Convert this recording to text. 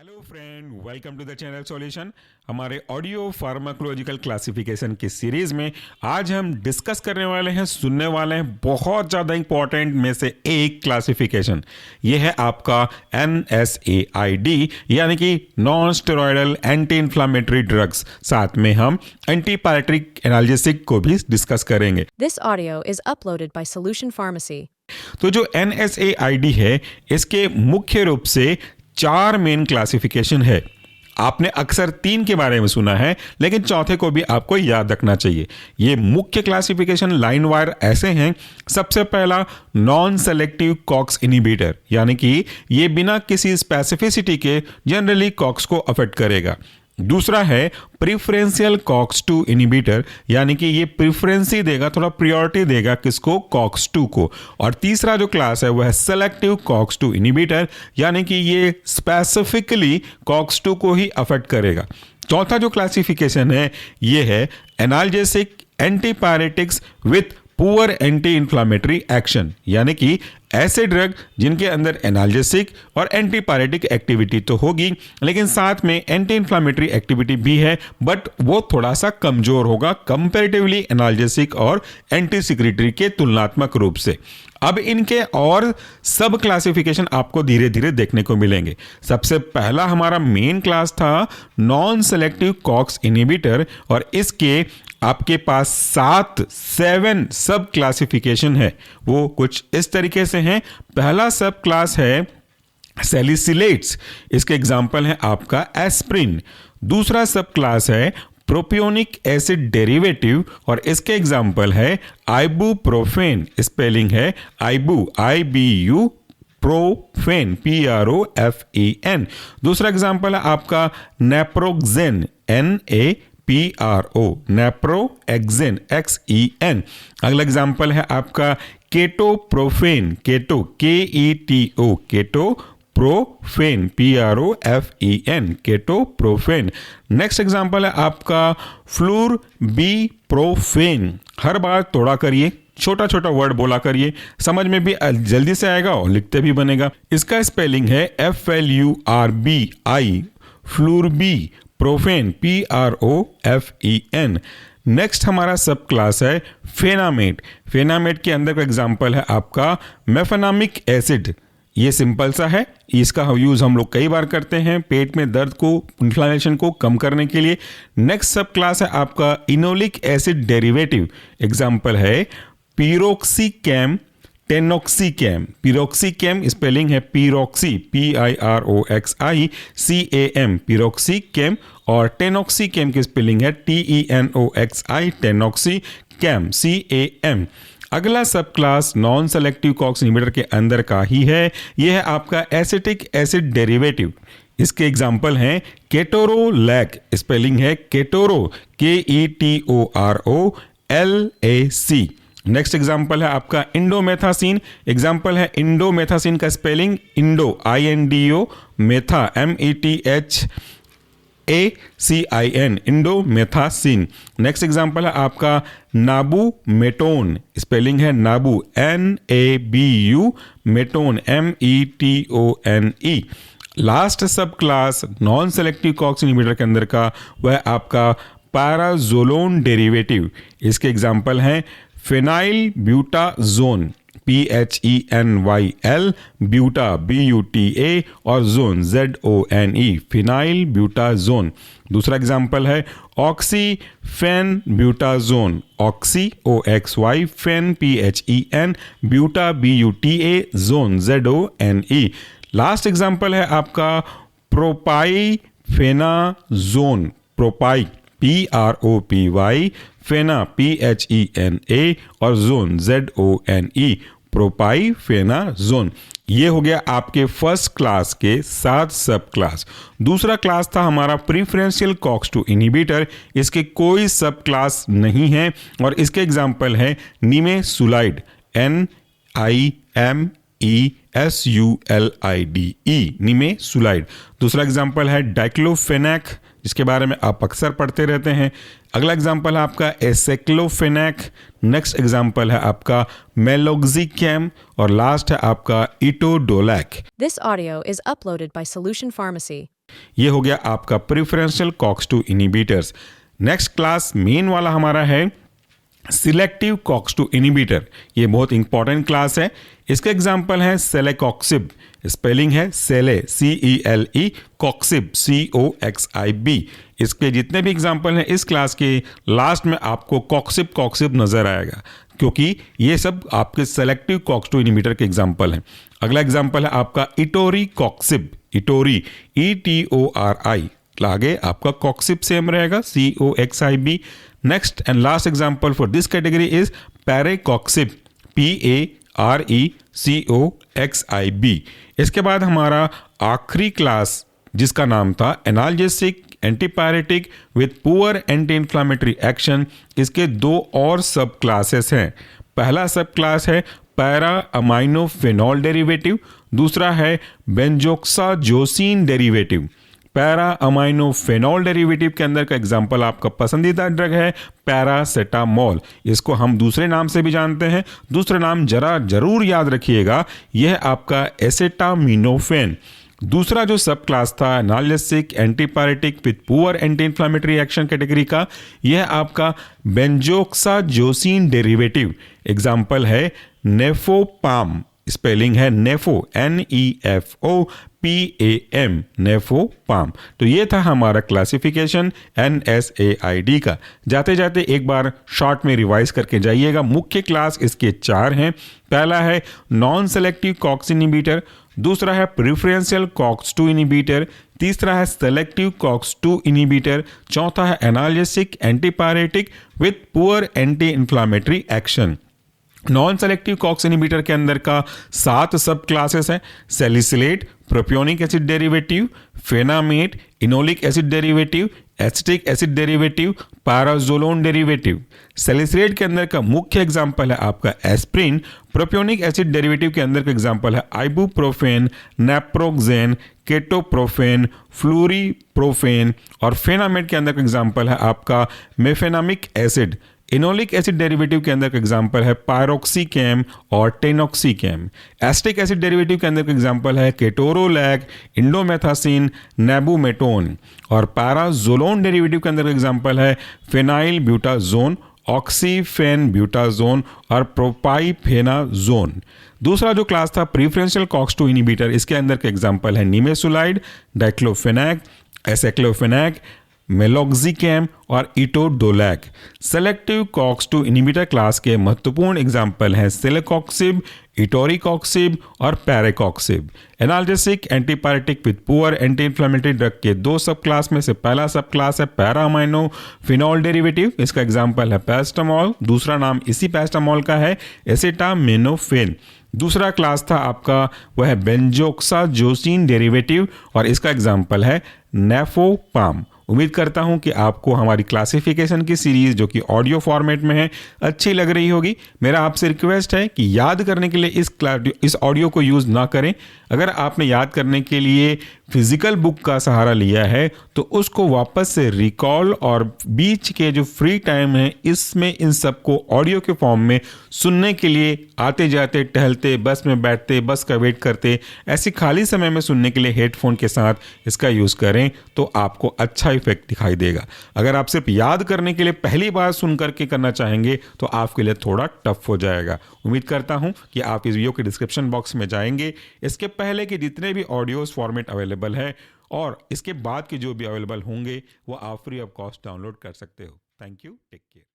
Hello friend, welcome to the channel solution. हमारे audio pharmacological classification की series में आज हम डिस्कस करने वाले हैं, सुनने वाले हैं बहुत ज़्यादा इंपॉर्टेंट में से एक क्लासिफिकेशन। ये है आपका NSAID यानी कि non steroidal anti inflammatory drugs. साथ में हम एंटीपायरेटिक एनाल्जेसिक को भी डिस्कस करेंगे। This audio is uploaded by Solution Pharmacy. तो जो NSAID है, इसके मुख्य रूप से 4 मेन क्लासिफिकेशन है। आपने अक्सर 3 के बारे में सुना है, लेकिन चौथे को भी आपको याद रखना चाहिए। ये मुख्य क्लासिफिकेशन लाइन वायर ऐसे हैं। सबसे पहला नॉन सेलेक्टिव कॉक्स इनहिबिटर, यानी कि ये बिना किसी स्पेसिफिसिटी के जनरली कॉक्स को अफेक्ट करेगा। दूसरा है प्रिफरेंशियल कॉक्स-2 इनहिबिटर, यानी कि ये प्रिफरेंस ही देगा, थोड़ा प्रायोरिटी देगा किसको, कॉक्स-2 को। और तीसरा जो क्लास है वह है सेलेक्टिव कॉक्स-2 इनहिबिटर, यानी कि ये स्पेसिफिकली कॉक्स-2 को ही अफेक्ट करेगा। चौथा जो क्लासिफिकेशन है ये है analgesic antipyretics with poor anti inflammatory action, यानी कि ऐसे ड्रग जिनके अंदर एनाल्जेसिक और एंटीपायरेटिक एक्टिविटी तो होगी, लेकिन साथ में एंटी इन्फ्लामेटरी एक्टिविटी भी है, बट वो थोड़ा सा कमजोर होगा कंपैरेटिवली एनाल्जेसिक और एंटी सिक्रेटरी के तुलनात्मक रूप से। अब इनके और सब क्लासिफिकेशन आपको धीरे धीरे देखने को मिलेंगे। सबसे पहला हमारा मेन क्लास था नॉन सेलेक्टिव कॉक्स इनहिबिटर, और इसके आपके पास 7 सब क्लासिफिकेशन है। वो कुछ इस तरीके से हैं। पहला सब क्लास है सैलिसिलेट्स, इसके एग्जाम्पल है आपका एस्प्रिन। दूसरा सब क्लास है प्रोपियोनिक एसिड डेरिवेटिव, और इसके एग्जाम्पल है आइबुप्रोफेन, स्पेलिंग है आइबू IBU, प्रोफेन PROFEN। दूसरा एग्जाम्पल है आपका नेप्रोक्सेन NAPRO, नेप्रोएक्सेन XEN। अगला एग्जाम्पल है आपका ketoprofen, KETO, ketoprofen PROFEN, ketoprofen. Next example है आपका फ्लूरबीप्रोफेन। हर बार तोड़ा करिए, छोटा छोटा वर्ड बोला करिए, समझ में भी जल्दी से आएगा और लिखते भी बनेगा। इसका स्पेलिंग है FLURBI, फ्लूरबी प्रोफेन PROFEN। नेक्स्ट हमारा सब क्लास है फेनामेट। फेनामेट के अंदर का एग्जाम्पल है आपका मेफेनामिक एसिड। ये सिंपल सा है, इसका यूज हम लोग कई बार करते हैं पेट में दर्द को, इन्फ्लेमेशन को कम करने के लिए। नेक्स्ट सब क्लास है आपका इनोलिक एसिड डेरिवेटिव। एग्जाम्पल है पिरोक्सीकैम, टेनोक्सीकैम। पिरोक्सीकैम स्पेलिंग है पिरोक्सी PIROXICAM, पिरोक्सीकैम। और टेनोक्सीकैम की स्पेलिंग है TENOXI, टेनोक्सीकैम CAM। अगला sub class non selective COX inhibitor के अंदर का ही है। यह है आपका एसिटिक एसिड डेरिवेटिव। इसके एग्जाम्पल हैं केटोरोलैक, स्पेलिंग है केटोरो KETOROLAC। नेक्स्ट एग्जाम्पल है आपका इंडोमेथासिन। एग्जाम्पल है इंडोमेथासिन का spelling indo INDO, metha METHACIN, indomethacin. Next example है आपका नाबुमेटोन, स्पेलिंग है nabu NABU, metone METONE। Last sub class non selective COX inhibitor के अंदर का वह आपका पैराजोलोन डेरिवेटिव। इसके एग्जाम्पल हैं phenyl butazone PHENYL, buta BUTA, और जोन ZONE, फिनाइल ब्यूटाजोन। दूसरा एग्जाम्पल है ऑक्सीफेन ब्यूटाजोन, ऑक्सी OXY, फेन PHEN, buta BUTA, zone ZONE। Last example है आपका प्रोपाइफेनाजोन, प्रोपाई PROPY, फेना PHENA, और जोन ZONE, प्रोपाइफेनाजोन। ये हो गया आपके फर्स्ट क्लास के 7 सब क्लास। दूसरा क्लास था हमारा प्रिफरेंशियल कॉक्स-2 इनहिबिटर। इसके कोई सब क्लास नहीं है, और इसके एग्जाम्पल है निमेसुलाइड NIMESULIDE, निमेसुलाइड। दूसरा एग्जाम्पल है डाइक्लोफेनैक, जिसके बारे में आप अक्सर पढ़ते रहते हैं। अगला एग्जाम्पल है आपका एसेक्लोफेनैक। नेक्स्ट एग्जाम्पल है आपका मेलोक्सिकैम, और लास्ट है आपका इटोडोलैक। This audio is uploaded by Solution Pharmacy. ये हो गया आपका preferential COX-2 inhibitors. Next class main वाला हमारा है सिलेक्टिव COX-2 इनिबिटर। ये बहुत इंपॉर्टेंट क्लास है। इसके एग्जाम्पल है सेलेकॉक्सिब, स्पेलिंग है सेले CELE, कॉक्सिब COXIB। इसके जितने भी एग्जाम्पल हैं इस क्लास के लास्ट में आपको कॉक्सिब नजर आएगा, क्योंकि ये सब आपके सेलेक्टिव COX-2 इनिबिटर के एग्जाम्पल हैं। अगला एग्जाम्पल है आपका इटोरी कॉक्सिब, इटोरी ETORI, आगे आपका कॉक्सिब सेम रहेगा COXIB। Next and last example for this category is parecoxib, PARECOXIB। इसके बाद हमारा आखिरी क्लास जिसका नाम था analgesic antipyretic with poor anti inflammatory action, इसके दो और सब क्लासेस हैं। पहला सब क्लास है पैरा अमाइनोफेनॉल डेरिवेटिव, दूसरा है बेंजोक्साजोसिन डेरिवेटिव। पैरा अमाइनोफेनॉल डेरिवेटिव के अंदर का एग्जाम्पल आपका पसंदीदा ड्रग है पैरासेटामोल। इसको हम दूसरे नाम से भी जानते हैं, दूसरा नाम जरूर याद रखिएगा, यह आपका एसेटामिनोफेन। दूसरा जो सब क्लास था analgesic antipyretic with poor anti inflammatory action category का, यह आपका बेंजोक्साजोसिन डेरिवेटिव। एग्जाम्पल है नेफोपाम, स्पेलिंग है नेफो NEFOPAM, नेफोपाम। तो ये था हमारा क्लासिफिकेशन NSAID का। जाते जाते एक बार शॉर्ट में रिवाइज करके जाइएगा। मुख्य क्लास इसके 4 हैं। पहला है नॉन सेलेक्टिव COX इनिबिटर, दूसरा है प्रिफरेंशियल COX-2 इनिबिटर, तीसरा है सेलेक्टिव COX-2 इनिबिटर, चौथा है analgesic antipyretic with poor anti inflammatory action. Non selective COX inhibitor के अंदर का 7 सब क्लासेस हैं। Salicylate, propionic acid derivative, fenamate, enolic acid derivative, acetic acid derivative, pyrazolone derivative. Salicylate के अंदर का मुख्य एग्जाम्पल है आपका एस्प्रिन। प्रोपियोनिक एसिड डेरिवेटिव के अंदर का एग्जाम्पल है आइबुप्रोफेन, नेप्रोक्सेन, केटोप्रोफेन, फ्लूरीप्रोफेन। और फेनामेट के अंदर का एग्जाम्पल है आपका mefenamic acid. Enolic acid derivative के अंदर का एग्जाम्पल है पायरोक्सीकैम और टेनोक्सीकैम। एसिटिक एसिड डेरिवेटिव के अंदर का एग्जाम्पल है केटोरोलैक, इंडोमेथासिन, नेबुमेटोन। और पैराजोलोन डेरिवेटिव के अंदर का एग्जाम्पल है फेनाइल ब्यूटाजोन, ऑक्सीफेन ब्यूटाजोन और प्रोपाइफेनाजोन। दूसरा जो क्लास था प्रिफरेंशियल COX-2 इनिबिटर, इसके अंदर के एग्जाम्पल है निमेसुलाइड, डाइक्लोफेनाक, एसेक्लोफेनाक, मेलोक्सिकैम और इटोडोलैक। सेलेक्टिव COX-2 इनिबिटर क्लास के महत्वपूर्ण एग्जाम्पल हैं सेलेकॉक्सिब, इटोरिकॉक्सिब और parecoxib. Analgesic antipyretic with poor anti inflammatory drug के 2 सब क्लास में से पहला सब क्लास है पैरामाइनोफिनॉल डेरिवेटिव, इसका एग्जाम्पल है पैरास्टामोल, दूसरा नाम इसी पैरास्टामोल का है एसेटामिनोफेन। दूसरा क्लास था आपका वह है बेंजोक्साजोसिन डेरिवेटिव और इसका एग्जाम्पल है नेफोपाम। उम्मीद करता हूं कि आपको हमारी क्लासिफिकेशन की सीरीज जो कि ऑडियो फॉर्मेट में है अच्छी लग रही होगी। मेरा आपसे रिक्वेस्ट है कि याद करने के लिए इस ऑडियो को यूज़ ना करें। अगर आपने याद करने के लिए फिजिकल बुक का सहारा लिया है तो उसको वापस से रिकॉल और बीच के जो फ्री टाइम है इसमें इन सबको ऑडियो के फॉर्म में सुनने के लिए आते जाते, टहलते, बस में बैठते, बस का वेट करते, ऐसे खाली समय में सुनने के लिए हेडफोन के साथ इसका यूज़ करें तो आपको अच्छा इफेक्ट दिखाई देगा। अगर आप सिर्फ याद करने के लिए पहली बार सुन करके करना चाहेंगे तो आपके लिए थोड़ा टफ हो जाएगा। उम्मीद करता हूं कि आप इस वीडियो के डिस्क्रिप्शन बॉक्स में जाएंगे, इसके पहले के जितने भी ऑडियोज फॉर्मेट अवेलेबल है और इसके बाद के जो भी अवेलेबल होंगे वो आप फ्री ऑफ कॉस्ट डाउनलोड कर सकते हो। Thank you, take care.